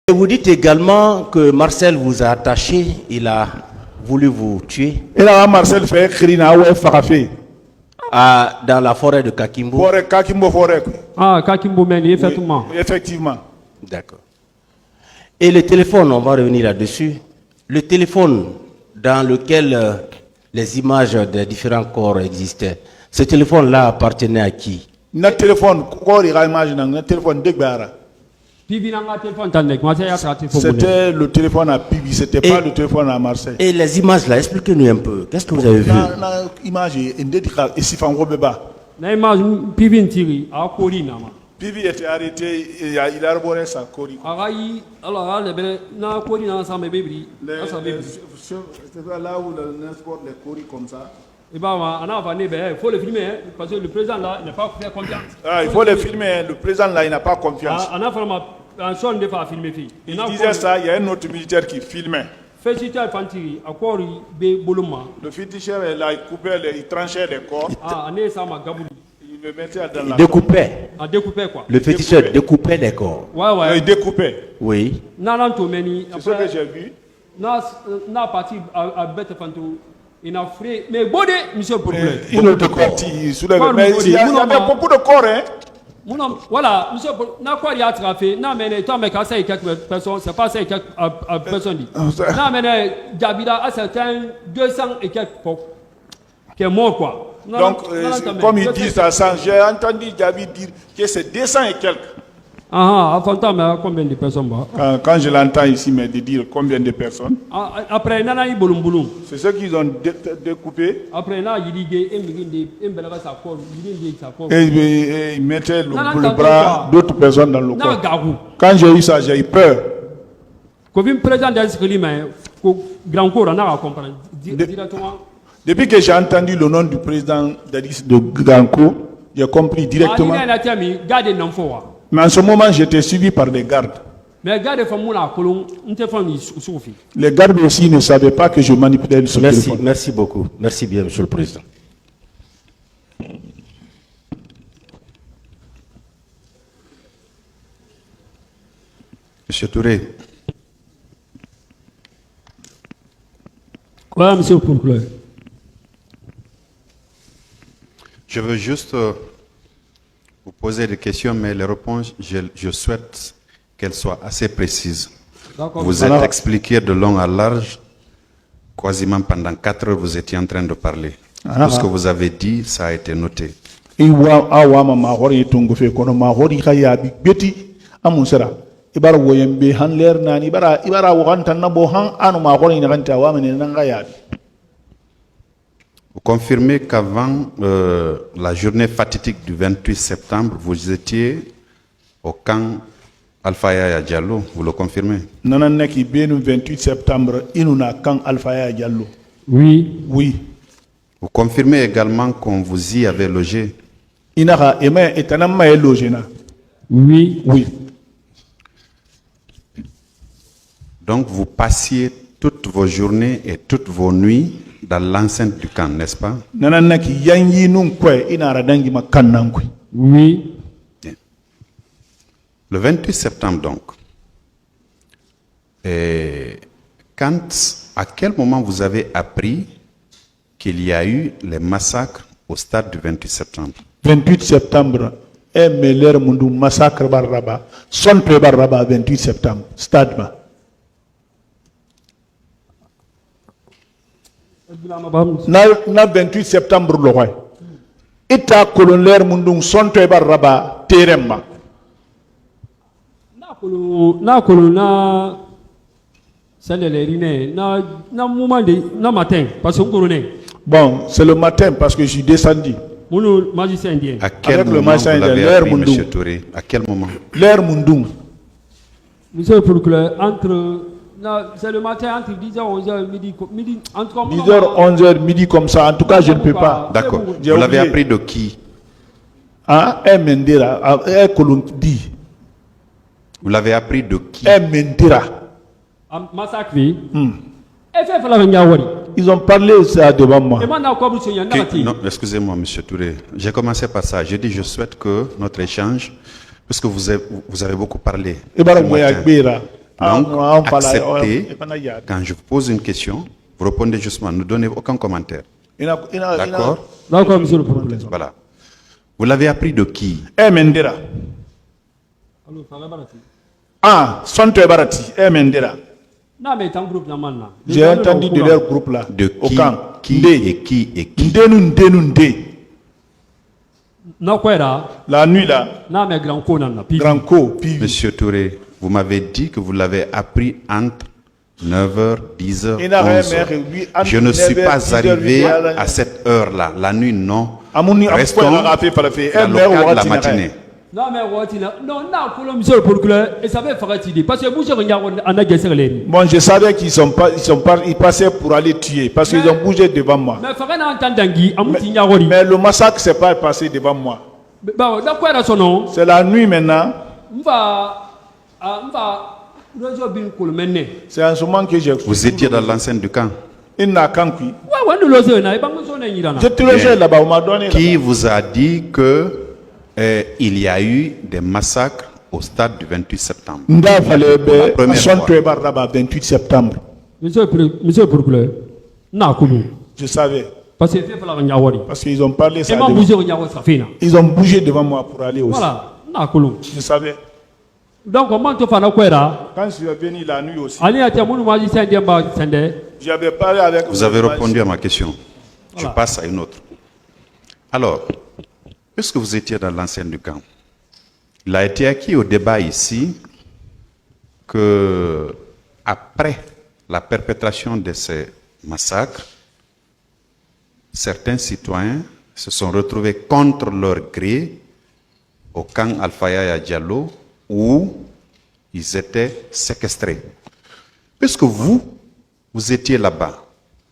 Et vous dites également que Marcel vous a attaché, il a voulu vous tuer. Et là, Marcel fait crina ouais farafé. Dans la forêt de Kakimbo. Forêt Kakimbo forêt. Ah, Kakimbo Meni, effectivement. Oui, effectivement. D'accord. Et le téléphone, on va revenir là-dessus. Le téléphone dans lequel les images des différents corps existaient, ce téléphone-là appartenait à qui? Notre téléphone, quoi il imagine, notre téléphone dégbara. C'était le téléphone à Pibi, c'était pas le téléphone à Marseille. Et les images là, expliquez-nous un peu. Qu'est-ce que vous avez vu? L'image est si fan Robeba. Pibi était arrêté, il a arboré sa cori. Là où le transport les coris comme ça. Il faut le filmer parce que le président là n'a pas fait confiance. Ah, il faut le filmer, le président là il n'a pas confiance. Il disait ça, il y a un autre militaire qui filmait. Le féticheur là, il coupait, il tranchait les corps. Il le mettait dans la... Découpait. Quoi. Le féticheur découpait les corps. Il découpait. Oui. C'est ce que j'ai vu. Il a fait, mais bonne, monsieur Pourclé. Il est parti, il soulève. Mais il y avait beaucoup de corps, hein. Voilà, monsieur, n'a quoi il a attrapé, n'a mené, toi, mais quand c'est quelques personnes, c'est pas ça quelques personnes dit. N'a mené, Gabida a certains 200 et quelques qui est mort, quoi. Donc, comme il dit ça, j'ai entendu Gabi dire que c'est 200 et quelques. Ah, combien de personnes? Quand je l'entends ici, mais de dire combien de personnes. Après, nana i bolum bolum. C'est ce qu'ils ont découpé. Après, na il dit et ils mettaient le bras d'autres personnes dans le corps. Quand j'ai eu ça, j'ai eu peur. Depuis que j'ai entendu le nom du président de Granco, j'ai compris directement. Mais en ce moment, j'étais suivi par des gardes. Les gardes aussi ne savaient pas que je manipulais ce téléphone. Merci beaucoup. Merci bien, monsieur le président. Monsieur Touré. Quoi, monsieur Pourclé? Je veux juste vous poser des questions, mais les réponses, je souhaite qu'elles soient assez précises. Vous êtes expliqué de long à large, quasiment pendant 4 heures, vous étiez en train de parler. Tout ce que vous avez dit, ça a été noté. Vous confirmez qu'avant la journée fatidique du 28 septembre, vous étiez au camp Alpha Yaya Diallo, vous le confirmez? 28 septembre, camp Alpha Yaya Diallo. Oui. Oui. Vous confirmez également qu'on vous y avait logé? Oui. Oui. Donc vous passiez toutes vos journées et toutes vos nuits dans l'enceinte du camp, n'est-ce pas? Oui. Bien. Le 28 septembre donc, et à quel moment vous avez appris qu'il y a eu les massacres au stade du 28 septembre? 28 septembre, massacre Barraba, son Barraba 28 septembre, stade. Na 28 septembre le roi. Ita colonel mundung sonto barraba teremma. Na na moment de na matin parce que colonel. Bon, c'est le matin parce que je suis descendu. À quel moment vous l'avez appris, monsieur Touré? À quel moment? L'air mundung. Monsieur Pourclé, c'est le matin entre 10h, 11h, midi, entre 10h, 11h, midi comme ça. En tout cas, je ne peux pas. D'accord. Vous l'avez appris de qui? Mendera, Colondi. Vous l'avez appris de qui? Mendera. Massacre. Ils ont parlé ça devant moi. Non, excusez-moi, monsieur Touré. J'ai commencé par ça. J'ai dit, je souhaite que notre échange, puisque vous avez beaucoup parlé, Donc, acceptez, quand je vous pose une question, vous répondez justement, ne donnez aucun commentaire. D'accord? D'accord, monsieur le procureur. Voilà. Vous l'avez appris de qui? Mendera. Ah, Sonto Barati, Mendera. J'ai entendu de leur groupe là. De qui et qui et qui? La nuit là. Grand Co. Monsieur Touré, vous m'avez dit que vous l'avez appris entre 9h, 10h, 11h. Je ne suis pas arrivé à cette heure-là. La nuit, non. Restons dans le la matinée. Non, monsieur le procureur, et ça va faire parce que vous avez bon, je savais ils passaient pour aller tuer parce qu'ils ont bougé devant moi. Mais le massacre s'est pas passé devant moi. C'est la nuit maintenant. C'est en ce moment que j'ai. Vous étiez dans l'enceinte du camp. Qui vous a dit que il y a eu des massacres au stade du 28 septembre? La première 28 septembre. Monsieur le procureur, je savais. Parce qu'ils ont parlé ça. Ils ont bougé devant moi pour aller aussi. Voilà. Je savais. Donc, comment tu fais quand je suis venu la nuit aussi, j'avais parlé avec. Vous avez répondu à ma question. Voilà. Je passe à une autre. Alors, puisque vous étiez dans l'enceinte du camp, il a été acquis au débat ici que, après la perpétration de ces massacres, certains citoyens se sont retrouvés contre leur gré au camp Alpha Yaya Diallo où ils étaient séquestrés. Puisque vous étiez là-bas,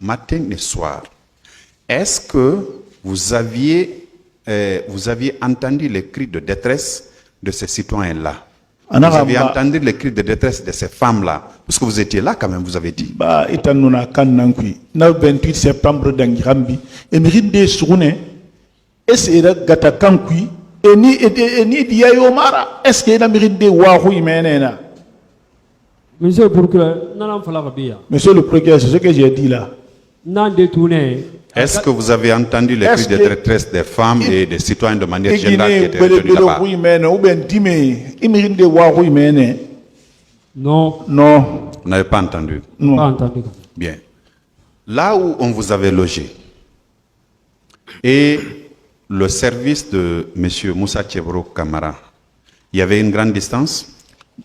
matin et soir, est-ce que vous aviez entendu les cris de détresse de ces citoyens-là? Vous aviez entendu les cris de détresse de ces femmes-là? Parce que vous étiez là quand même, vous avez dit. Le 28 septembre, et Mirinde Soune, et c'est Gata Kankui, et ni Diayomara, est-ce qu'il y a Mirinde Wahou Imenena? Monsieur le procureur, c'est ce que j'ai dit là. Est-ce que vous avez entendu les cris de détresse des femmes et des citoyens de manière générale qui étaient retenus là-bas? Non. Non. Vous n'avez pas entendu? Non. Pas entendu. Bien. Là où on vous avait logé, et le service de M. Moussa Tchebro Kamara, il y avait une grande distance?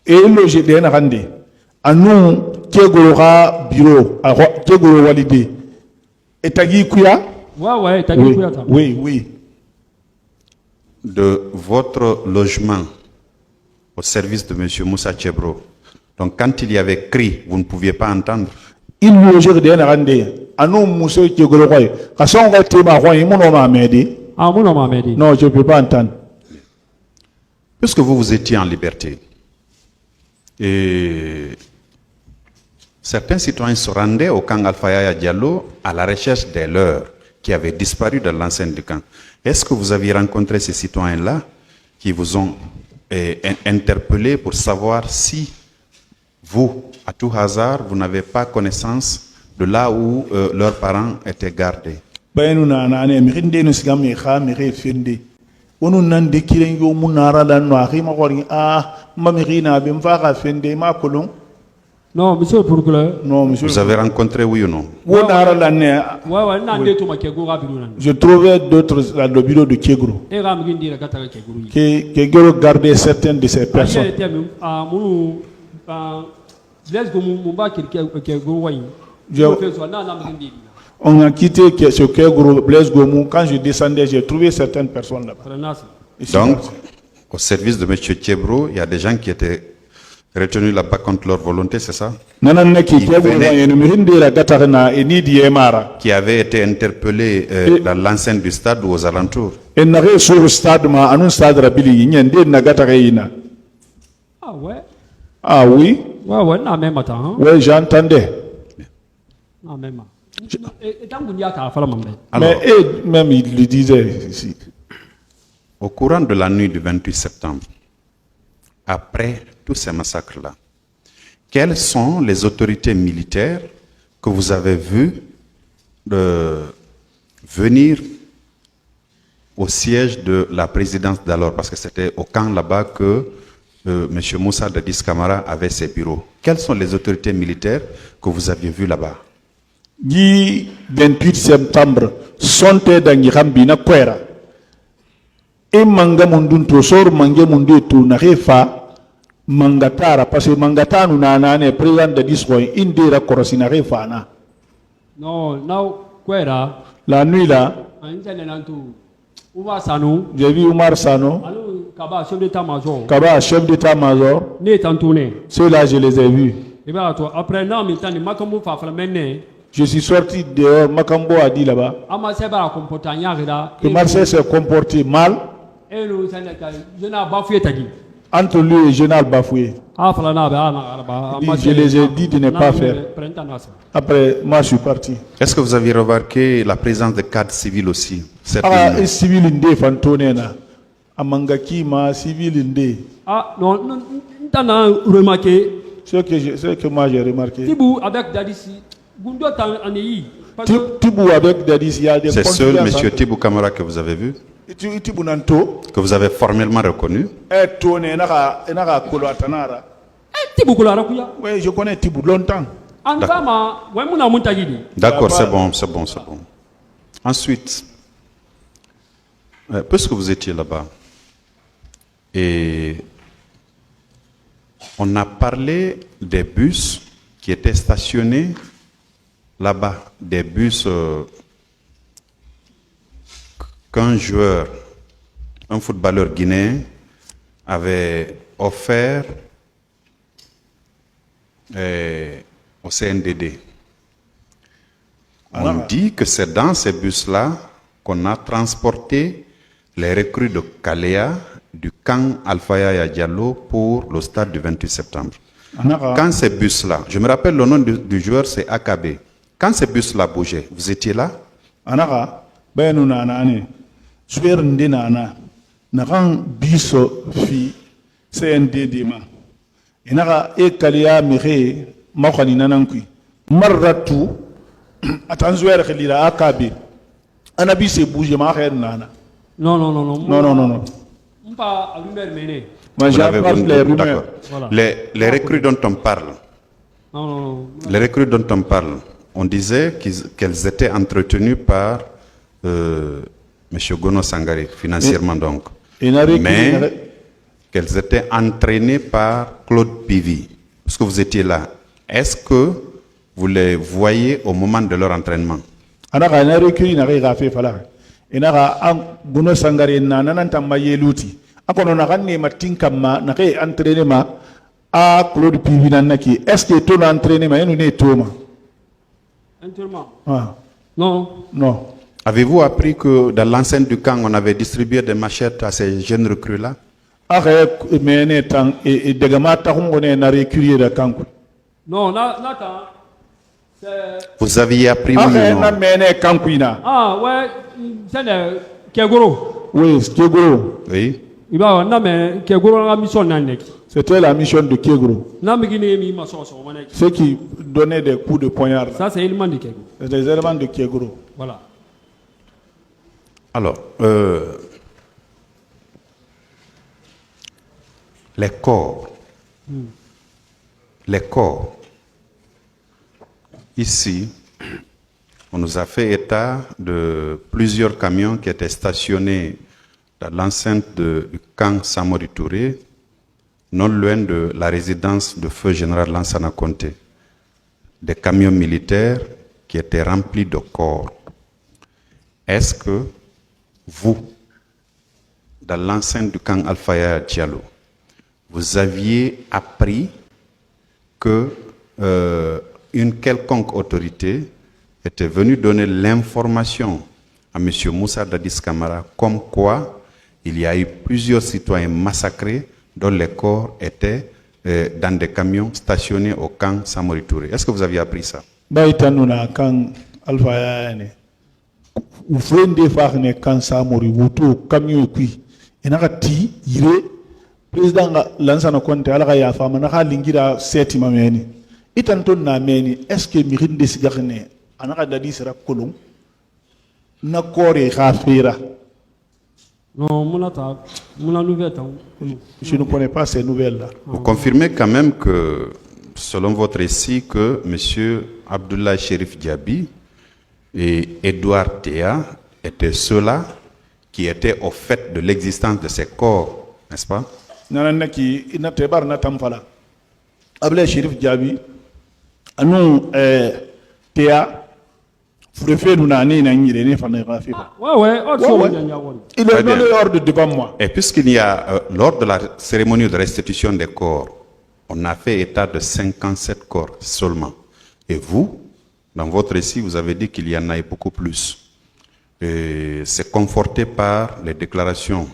Et logé d'un rendez. À nous, Tchegora bureau, à Tchegoro Walide. Et Tagui Kouya? Oui. De votre logement au service de M. Moussa Tchebro, donc quand il y avait cri, vous ne pouviez pas entendre? Il logeait d'un rendez. À nous, Moussa Tchegoro. Quand on va te marier, mon homme a m'aider. Non, je ne peux pas entendre. Puisque vous étiez en liberté, et certains citoyens se rendaient au camp Alpha Yaya Diallo à la recherche des leurs qui avaient disparu de l'enceinte du camp. Est-ce que vous aviez rencontré ces citoyens-là qui vous ont interpellé pour savoir si vous, à tout hasard, vous n'avez pas connaissance de là où leurs parents étaient gardés? Non, monsieur le procureur. Non, monsieur. Vous avez rencontré, oui ou non? Je trouvais d'autres dans le bureau de Kegro. Kegro gardait certaines de ces personnes. On a quitté ce Kegro, Blaise Gomou. Quand je descendais, j'ai trouvé certaines personnes là-bas. Donc, au service de M. Tchebro, il y a des gens qui étaient retenus là-bas contre leur volonté, c'est ça? Qui avaient été interpellés dans l'enceinte du stade ou aux alentours? Ah ouais? Ah oui? Ouais, j'entendais. Mais même il le disait ici. Au courant de la nuit du 28 septembre, après tous ces massacres-là, quelles sont les autorités militaires que vous avez vues venir au siège de la présidence d'alors, parce que c'était au camp là-bas que M. Moussa Dadis Camara avait ses bureaux. Quelles sont les autorités militaires que vous aviez vues là-bas? Le 28 septembre, sonte dangi rambina kwera. Et manga mundun to sor manga mundu to na refa mangatara parce que mangatanu na nane président de discoin indira korosina refa na. Non, now kwera. La nuit là. J'ai vu Oumar Sano. Kaba, chef d'état-major. Kaba, chef d'état-major. Ceux-là, je les ai vus. Après, je suis sorti dehors, Makambo a dit là-bas. Que Marseille s'est comporté mal. Entre lui et Général Bafoué. Je les ai dit de ne pas faire. Après, moi je suis parti. Est-ce que vous avez remarqué la présence de cadres civils aussi? Ah, civil indé, Fantonena. Amangaki, ma civil indé. Ah, non, t'as remarqué. Ce que moi j'ai remarqué. Tibou avec Dadissi. Tibou avec Dadissi, il y a des. C'est seul M. Tibou Camara que vous avez vu? Que vous avez formellement reconnu? Oui, je connais Tibou longtemps. D'accord, c'est bon. Ensuite, puisque vous étiez là-bas, et on a parlé des bus qui étaient stationnés là-bas, des bus qu'un joueur, un footballeur guinéen avait offert au CNDD. On dit que c'est dans ces bus-là qu'on a transporté les recrues de Kalea du camp Alpha Yaya Diallo pour le stade du 28 septembre. Quand ces bus-là, je me rappelle le nom du joueur, c'est AKB. Quand ces bus-là bougeaient, vous étiez là? Joueur ndena na biso fi CNDD ma. Inaka Kalea mere makhani nanankui. Marratu atan joueur khilira AKB. Anabi se bouge ma khair nana. Non. Pas rumeur menée. Les recrues dont on parle. Non. Les recrues dont on parle, on disait qu'elles étaient entretenues par M. Gono Sangare, financièrement donc. Mais qu'elles étaient entraînées par Claude Pivi. Parce que vous étiez là. Est-ce que vous les voyez au moment de leur entraînement? Gono Sangare luti. Akono na kanne matinkama na ke entraînement a Claude Pivi nanaki. Est-ce que ton entraînement est né toma? Entraînement. Ah. Non. Avez-vous appris que dans l'enceinte du camp, on avait distribué des machettes à ces jeunes recrues-là? Non, vous aviez appris ou non? Ah, ouais, c'est le Kegoro. Oui, Kegoro. Oui. C'était la mission de Kegoro. Ceux qui donnaient des coups de poignard. Ça, c'est l'élément de Kegoro. C'est des éléments de Kegoro. Voilà. Alors, les corps. Ici, on nous a fait état de plusieurs camions qui étaient stationnés dans l'enceinte du camp Samori Touré, non loin de la résidence de feu général Lansana Conté. Des camions militaires qui étaient remplis de corps. Est-ce que vous, dans l'enceinte du camp Alpha Yaya Diallo, vous aviez appris que une quelconque autorité était venue donner l'information à M. Moussa Dadis Camara comme quoi il y a eu plusieurs citoyens massacrés dont les corps étaient dans des camions stationnés au camp Samori Touré. Est-ce que vous aviez appris ça? président lansana konte ala ga ya fama na ha lingira seti mameni itanton na meni est-ce que mirinde sigarne anaka dadi sera kolon na kore khafira. Non, mon nouvelle. Je ne connais pas ces nouvelles-là. Vous confirmez quand même que, selon votre récit, que M. Abdullah Sherif Diaby et Edouard Théa étaient ceux-là qui étaient au fait de l'existence de ces corps, n'est-ce pas? Nananaki inatebar na tamfala. Abdullah Sherif Diaby, anu Théa. Ouais, il est dans l'ordre devant moi. Et puisqu'il y a, lors de la cérémonie de restitution des corps, on a fait état de 57 corps seulement. Et vous, dans votre récit, vous avez dit qu'il y en a beaucoup plus. C'est conforté par les déclarations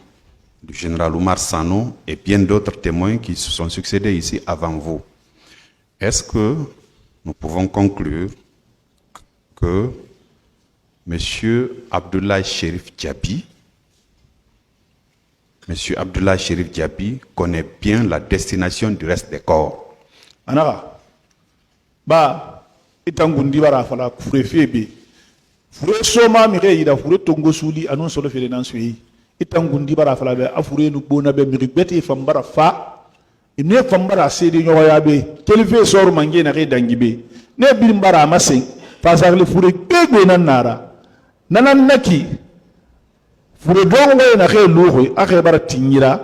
du général Oumar Sano et bien d'autres témoins qui se sont succédés ici avant vous. Est-ce que nous pouvons conclure que M. Abdullah Sherif Diaby connaît bien la destination du reste des corps? Anara, ba itangundi bara fala fure febe fure soma mire ida fure tongo suli anon solo fere nan suyi itangundi bara fala be afure nu bona be mi beti fambara fa ine fambara sedi nyoya ya be kelife sor mangé na re dangibe ne bimbara masen fasarle fure gbe nan nara nanan naki fure dongo na re lugo akhe bara tingira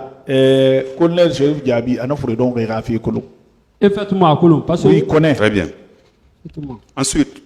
colonel Sherif Diaby ana fure dongo ga fi kolo effectivement, parce que oui connaît Très bien. Ensuite,